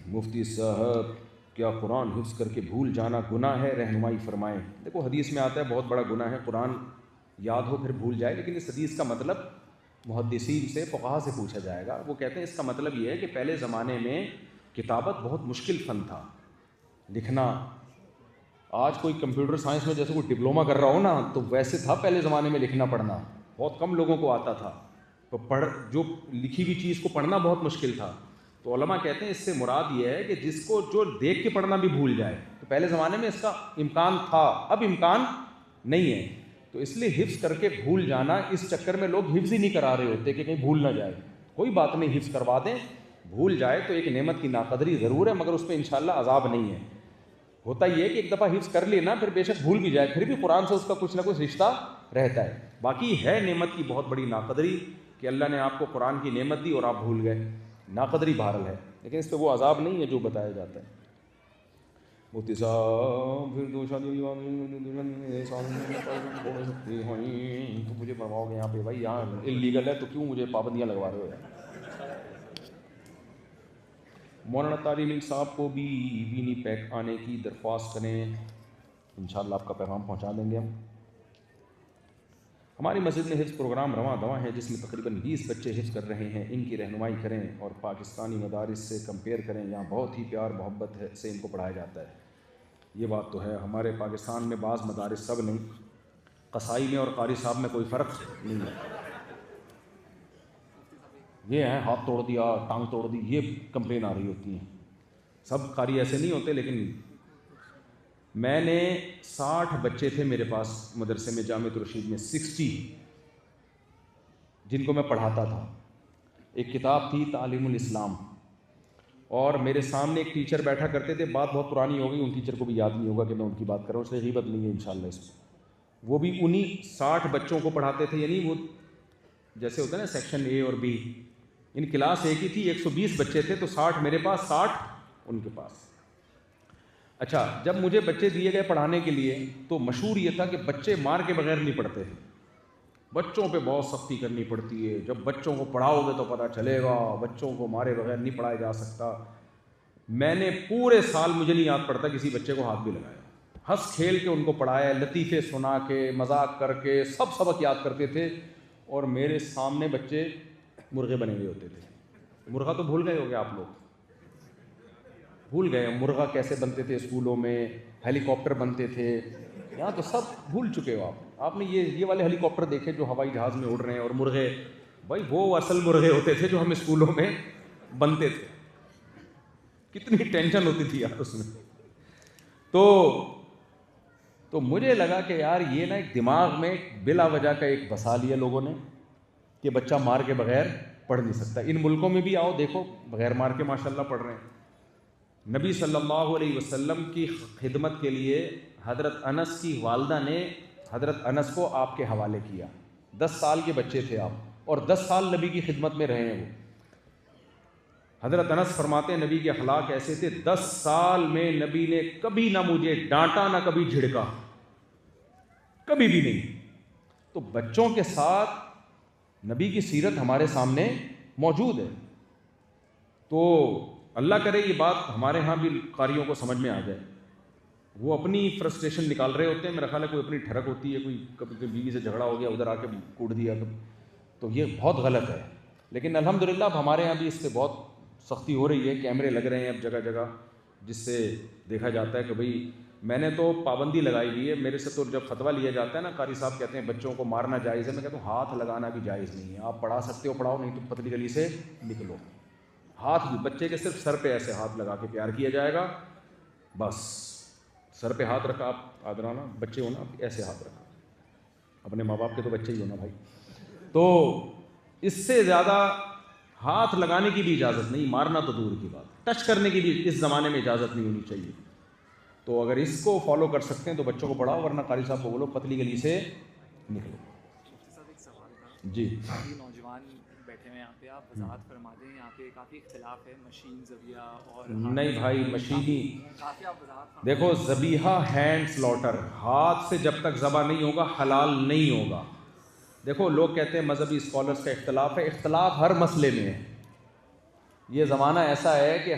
مفتی صاحب کیا قرآن حفظ کر کے بھول جانا گناہ ہے؟ رہنمائی فرمائیں۔ دیکھو حدیث میں آتا ہے بہت بڑا گناہ ہے قرآن یاد ہو پھر بھول جائے، لیکن اس حدیث کا مطلب محدثین سے فقہا سے پوچھا جائے گا۔ وہ کہتے ہیں اس کا مطلب یہ ہے کہ پہلے زمانے میں کتابت بہت مشکل فن تھا، لکھنا۔ آج کوئی کمپیوٹر سائنس میں جیسے کوئی ڈپلومہ کر رہا ہو نا، تو ویسے تھا پہلے زمانے میں لکھنا پڑھنا، بہت کم لوگوں کو آتا تھا، تو جو لکھی ہوئی چیز کو پڑھنا بہت مشکل تھا۔ تو علماء کہتے ہیں اس سے مراد یہ ہے کہ جس کو جو دیکھ کے پڑھنا بھی بھول جائے، تو پہلے زمانے میں اس کا امکان تھا، اب امکان نہیں ہے، تو اس لیے حفظ کر کے بھول جانا، اس چکر میں لوگ حفظ ہی نہیں کرا رہے ہوتے کہ کہیں بھول نہ جائے۔ کوئی بات نہیں، حفظ کروا دیں، بھول جائے تو ایک نعمت کی ناقدری ضرور ہے، مگر اس پہ انشاءاللہ عذاب نہیں ہے۔ ہوتا یہ ہے کہ ایک دفعہ حفظ کر لینا، پھر بے شک بھول بھی جائے، پھر بھی قرآن سے اس کا کچھ نہ کچھ رشتہ رہتا ہے۔ باقی ہے نعمت کی بہت بڑی ناقدری کہ اللہ نے آپ کو قرآن کی نعمت دی اور آپ بھول گئے، ناقدری بہرحال ہے، لیکن اس پہ وہ عذاب نہیں ہے جو بتایا جاتا ہے۔ مفتی صاحب پھر دو شادی تو مجھے بنواؤ گے یہاں پہ؟ بھائی یہاں انلیگل ہے تو کیوں مجھے پابندیاں لگوا رہے ہو یار؟ مولانا طارق صاحب کو بھی وینی پیک آنے کی درخواست کریں، انشاءاللہ آپ کا پیغام پہنچا دیں گے ہم۔ ہماری مسجد میں حفظ پروگرام رواں دواں ہے، جس میں تقریباً 20 بچے حفظ کر رہے ہیں، ان کی رہنمائی کریں اور پاکستانی مدارس سے کمپیئر کریں، یہاں بہت ہی پیار محبت سے ان کو پڑھایا جاتا ہے۔ یہ بات تو ہے، ہمارے پاکستان میں بعض مدارس، سب نہیں، قصائی میں اور قاری صاحب میں کوئی فرق نہیں ہے۔ یہ ہیں ہاتھ توڑ دیا، ٹانگ توڑ دی، یہ کمپلین آ رہی ہوتی ہیں۔ سب قاری ایسے نہیں ہوتے، لیکن میں نے 60 بچے تھے میرے پاس مدرسے میں، جامعۃ الرشید میں 60، جن کو میں پڑھاتا تھا۔ ایک کتاب تھی تعلیم الاسلام، اور میرے سامنے ایک ٹیچر بیٹھا کرتے تھے، بات بہت پرانی ہو گئی، ان ٹیچر کو بھی یاد نہیں ہوگا کہ میں ان کی بات کر رہا ہوں، اس لیے غیبت نہیں ہے انشاءاللہ اس میں۔ وہ بھی انہی 60 بچوں کو پڑھاتے تھے، یعنی وہ جیسے ہوتا ہے نا سیکشن اے اور بی، ان کلاس ایک ہی تھی، 120 بچے تھے، تو 60 میرے پاس، 60 ان کے پاس۔ اچھا، جب مجھے بچے دیے گئے پڑھانے کے لیے تو مشہور یہ تھا کہ بچے مار کے بغیر نہیں پڑھتے، بچوں پہ بہت سختی کرنی پڑتی ہے، جب بچوں کو پڑھاؤ گے تو پتہ چلے گا، بچوں کو مارے بغیر نہیں پڑھایا جا سکتا۔ میں نے پورے سال، مجھے نہیں یاد پڑتا کسی بچے کو ہاتھ بھی لگایا، ہنس کھیل کے ان کو پڑھایا، لطیفے سنا کے، مذاق کر کے، سب سبق یاد کرتے تھے، اور میرے سامنے بچے مرغے بنے ہوئے ہوتے تھے۔ مرغا تو بھول گئے ہو گے آپ لوگ، بھول گئے مرغا کیسے بنتے تھے، اسکولوں میں ہیلی کاپٹر بنتے تھے، یہاں تو سب بھول چکے ہو آپ نے یہ والے ہیلی کاپٹر دیکھے جو ہوائی جہاز میں اڑ رہے ہیں، اور مرغے، بھائی وہ اصل مرغے ہوتے تھے جو ہم اسکولوں میں بنتے تھے، کتنی ٹینشن ہوتی تھی یار اس میں۔ تو مجھے لگا کہ یار یہ نا ایک دماغ میں بلا وجہ کا ایک بسا لیا لوگوں نے کہ بچہ مار کے بغیر پڑھ نہیں سکتا۔ ان ملکوں میں بھی آؤ دیکھو، بغیر مار کے ماشاءاللہ پڑھ رہے ہیں۔ نبی صلی اللہ علیہ وسلم کی خدمت کے لیے حضرت انس کی والدہ نے حضرت انس کو آپ کے حوالے کیا، 10 سال کے بچے تھے آپ، اور 10 سال نبی کی خدمت میں رہے ہیں وہ۔ حضرت انس فرماتے ہیں نبی کے اخلاق ایسے تھے، 10 سال میں نبی نے کبھی نہ مجھے ڈانٹا نہ کبھی جھڑکا، کبھی بھی نہیں۔ تو بچوں کے ساتھ نبی کی سیرت ہمارے سامنے موجود ہے، تو اللہ کرے یہ بات ہمارے ہاں بھی قاریوں کو سمجھ میں آ جائے۔ وہ اپنی فرسٹریشن نکال رہے ہوتے ہیں، میرا خیال ہے کوئی اپنی ٹھڑک ہوتی ہے، کوئی کبھی بیوی سے جھگڑا ہو گیا، ادھر آ کے کوٹ دیا، تو یہ بہت غلط ہے۔ لیکن الحمدللہ اب ہمارے ہاں بھی اس سے بہت سختی ہو رہی ہے، کیمرے لگ رہے ہیں اب جگہ جگہ، جس سے دیکھا جاتا ہے کہ بھئی، میں نے تو پابندی لگائی ہوئی ہے، میرے سے تو جب فتویٰ لیا جاتا ہے نا، قاری صاحب کہتے ہیں بچوں کو مارنا جائز ہے، میں کہتا ہوں ہاتھ لگانا بھی جائز نہیں ہے، آپ پڑھا سکتے ہو پڑھاؤ، نہیں تو پتلی گلی سے نکلو۔ ہاتھ بھی بچے کے صرف سر پہ ایسے ہاتھ لگا کے پیار کیا جائے گا، بس سر پہ ہاتھ رکھا، آپ آدرانہ بچے ہونا، ایسے ہاتھ رکھا، اپنے ماں باپ کے تو بچے ہی ہونا بھائی، تو اس سے زیادہ ہاتھ لگانے کی بھی اجازت نہیں، مارنا تو دور کی بات، ٹچ کرنے کی بھی اس زمانے میں اجازت نہیں ہونی چاہیے۔ تو اگر اس کو فالو کر سکتے ہیں تو بچوں کو پڑھاؤ، ورنہ قاری صاحب کو بولو پتلی گلی سے نکلو۔ صاحب ایک سوال تھا، جی کافی نوجوان بیٹھے ہوئے یہاں پہ، آپ وضاحت فرما دیں، یہاں پہ کافی اختلاف ہے مشین ذبیحہ اور نہیں بھائی، مشینی کافی آپ وضاحت فرما دیکھو، ذبیحہ ہینڈ سلاٹر، ہاتھ سے جب تک ذبح نہیں ہوگا حلال نہیں ہوگا۔ دیکھو لوگ کہتے ہیں مذہبی اسکالرس کا اختلاف ہے، اختلاف ہر مسئلے میں ہے، یہ زمانہ ایسا ہے کہ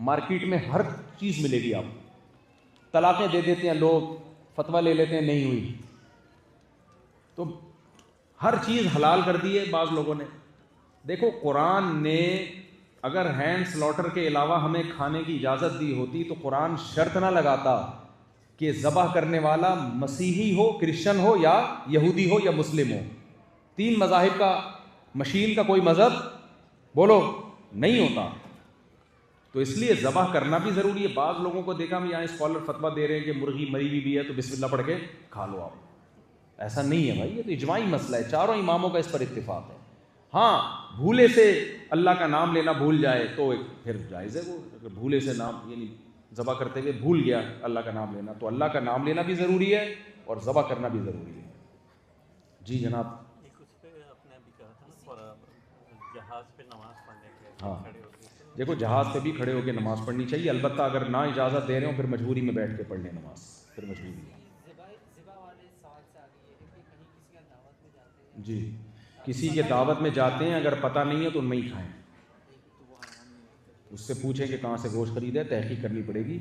مارکیٹ میں ہر چیز ملے گی آپ کو. طلاقیں دے دیتے ہیں لوگ, فتویٰ لے لیتے ہیں نہیں ہوئی, تو ہر چیز حلال کر دی ہے بعض لوگوں نے. دیکھو قرآن نے اگر ہینڈ سلاٹر کے علاوہ ہمیں کھانے کی اجازت دی ہوتی تو قرآن شرط نہ لگاتا کہ ذبح کرنے والا مسیحی ہو, کرسچن ہو, یا یہودی ہو, یا مسلم ہو. 3 مذاہب کا مشین کا کوئی مذہب بولو نہیں ہوتا. تو اس لیے ذبح کرنا بھی ضروری ہے. بعض لوگوں کو دیکھا ہم یہاں اسکالر فتویٰ دے رہے ہیں کہ مرغی مری ہوئی بھی ہے تو بسم اللہ پڑھ کے کھا لو آپ. ایسا نہیں ہے بھائی, یہ تو اجماعی مسئلہ ہے, چاروں اماموں کا اس پر اتفاق ہے. ہاں بھولے سے اللہ کا نام لینا بھول جائے تو پھر جائز ہے وہ, اگر بھولے سے نام یعنی ذبح کرتے ہوئے بھول گیا اللہ کا نام لینا, تو اللہ کا نام لینا بھی ضروری ہے اور ذبح کرنا بھی ضروری ہے. جی جناب. ایک اس پہ آپ نے ابھی کہا تھا نا جہاز پہ نماز پڑھنے کے ہاں کھڑے ہو کے, دیکھو جہاز پہ بھی کھڑے ہو کے نماز پڑھنی چاہیے, البتہ اگر نہ اجازت دے رہے ہوں پھر مجبوری میں بیٹھ کے پڑھ لیں نماز, پھر مجبوری ہے. جی کسی کے دعوت میں جاتے ہیں, اگر پتہ نہیں ہے تو ان میں ہی کھائیں. اس سے پوچھیں کہ کہاں سے گوشت خریدا ہے, تحقیق کرنی پڑے گی.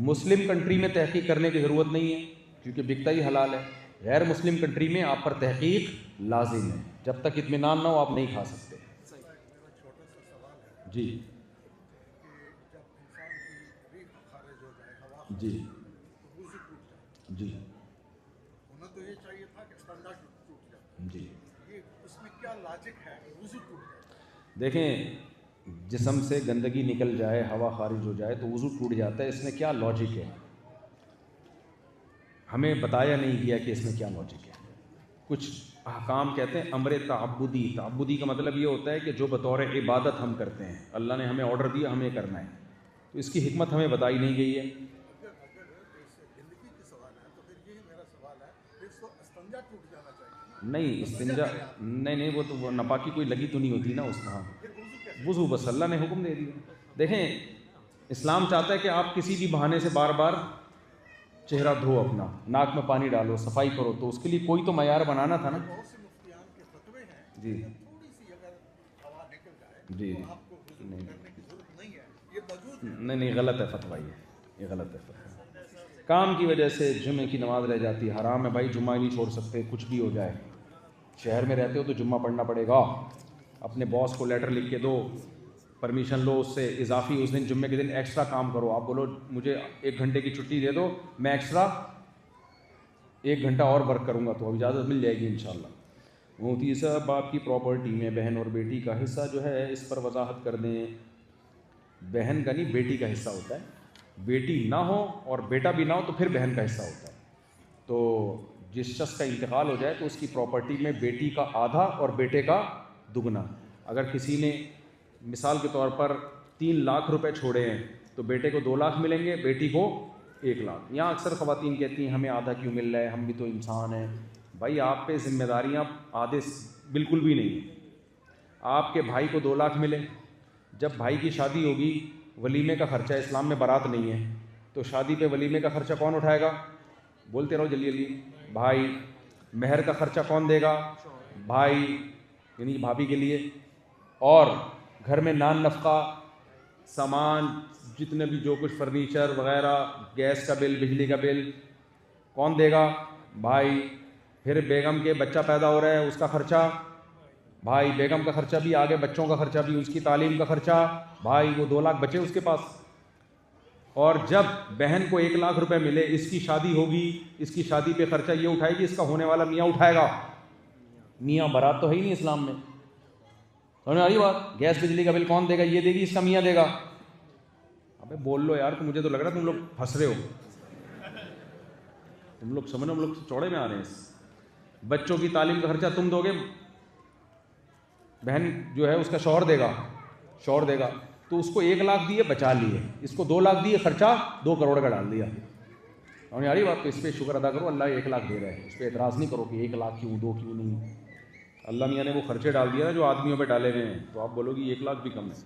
مسلم کنٹری میں تحقیق کرنے کی ضرورت نہیں ہے کیونکہ بکتا ہی حلال ہے. غیر مسلم کنٹری میں آپ پر تحقیق لازم ہے, جب تک اطمینان نہ ہو آپ نہیں کھا سکتے. جی جی جی ہونا تو یہ چاہیے تھا کہ استنجا ٹوٹ جائے. جی یہ اس میں کیا لاجک ہے وضو ٹوٹ جائے؟ دیکھیں جسم سے گندگی نکل جائے, ہوا خارج ہو جائے تو وضو ٹوٹ جاتا ہے, اس میں کیا لاجک ہے؟ ہمیں بتایا نہیں گیا کہ اس میں کیا لاجک ہے. کچھ احکام کہتے ہیں امر تعبدی. تعبدی کا مطلب یہ ہوتا ہے کہ جو بطور عبادت ہم کرتے ہیں, اللہ نے ہمیں آرڈر دیا ہمیں کرنا ہے, تو اس کی حکمت ہمیں بتائی نہیں گئی ہے. زندگی کی سوال ہے تو پھر یہی میرا سوال ہے, پھر تو استنجا ٹوٹ جانا چاہیے. نہیں استنجا نہیں, وہ تو ناپاکی کوئی لگی تو نہیں ہوتی نا اس کا. وضو بس اللہ نے حکم دے دیا. دیکھیں اسلام چاہتا ہے کہ آپ کسی بھی بہانے سے بار بار چہرہ دھو, اپنا ناک میں پانی ڈالو, صفائی کرو, تو اس کے لیے کوئی تو معیار بنانا تھا نا. بہت سے مفتیان کے فتوے ہیں جی تھوڑی سی اگر ہوا نکل جائے جی تو آپ کو وضو کرنے کی ضرورت نہیں ہے, یہ موجود ہے. نہیں غلط ہے فتویٰ, یہ غلط ہے فتویٰ. کام کی وجہ سے جمعے کی نماز رہ جاتی ہے, حرام ہے بھائی, جمعہ نہیں چھوڑ سکتے کچھ بھی ہو جائے. شہر میں رہتے ہو تو جمعہ پڑھنا پڑے گا. اپنے باس کو لیٹر لکھ کے دو, پرمیشن لو اس سے, اضافی اس دن جمعے کے دن ایکسٹرا کام کرو. آپ بولو مجھے 1 گھنٹے کی چھٹی دے دو, میں ایکسٹرا 1 گھنٹہ اور ورک کروں گا, تو اب اجازت مل جائے گی انشاءاللہ. مفتی صاحب آپ کی پراپرٹی میں بہن اور بیٹی کا حصہ جو ہے اس پر وضاحت کر دیں. بہن کا نہیں بیٹی کا حصہ ہوتا ہے, بیٹی نہ ہو اور بیٹا بھی نہ ہو تو پھر بہن کا حصہ ہوتا ہے. تو جس شخص کا انتقال ہو جائے تو اس کی پراپرٹی میں بیٹی کا آدھا اور بیٹے کا دگنا. اگر کسی نے مثال کے طور پر 3 لاکھ روپے چھوڑے ہیں تو بیٹے کو 2 لاکھ ملیں گے, بیٹی کو 1 لاکھ. یہاں اکثر خواتین کہتی ہیں ہمیں آدھا کیوں مل رہا ہے, ہم بھی تو انسان ہیں. بھائی آپ پہ ذمہ داریاں آدھے بالکل بھی نہیں ہیں. آپ کے بھائی کو 2 لاکھ ملے, جب بھائی کی شادی ہوگی ولیمے کا خرچہ, اسلام میں بارات نہیں ہے, تو شادی پہ ولیمے کا خرچہ کون اٹھائے گا؟ بولتے رہو جلدی جلدی. بھائی. مہر کا خرچہ کون دے گا؟ بھائی یعنی بھابھی کے لیے. اور گھر میں نان نفقہ, سامان جتنے بھی جو کچھ فرنیچر وغیرہ, گیس کا بل, بجلی کا بل کون دے گا؟ بھائی. پھر بیگم کے بچہ پیدا ہو رہا ہے اس کا خرچہ بھائی, بیگم کا خرچہ بھی, آگے بچوں کا خرچہ بھی, اس کی تعلیم کا خرچہ بھائی. وہ 2 لاکھ بچے اس کے پاس. اور جب بہن کو 1 لاکھ روپے ملے, اس کی شادی ہوگی, اس کی شادی پہ خرچہ یہ اٹھائے گی, اس کا ہونے والا میاں اٹھائے گا. میاں بارات تو ہے ہی نہیں اسلام میں. سمجھ آ رہی بات؟ گیس بجلی کا بل کون دے گا؟ یہ دے گی, اس کا میاں دے گا. ابے بول لو یار, تو مجھے تو لگ رہا ہے تم لوگ پھنس رہے ہو, تم لوگ سمجھو ہم لوگ چوڑے میں آ رہے ہیں. بچوں کی تعلیم کا خرچہ تم دو گے, بہن جو ہے اس کا شوہر دے گا, شوہر دے گا. تو اس کو 1 لاکھ دیے بچا لیے, اس کو 2 لاکھ دیے, خرچہ 2 کروڑ کا ڈال دیا. سمجھ آ رہی بات؟ تو اس پہ شکر ادا کرو, اللہ 1 لاکھ دے رہا ہے, اس پہ اعتراض نہیں کرو کہ 1 لاکھ کیوں, 2 کیوں نہیں. اللہ میاں نے وہ خرچے ڈال دیا نا جو آدمیوں پہ ڈالے ہوئے ہیں, تو آپ بولو گی 1 لاکھ بھی کم ہے.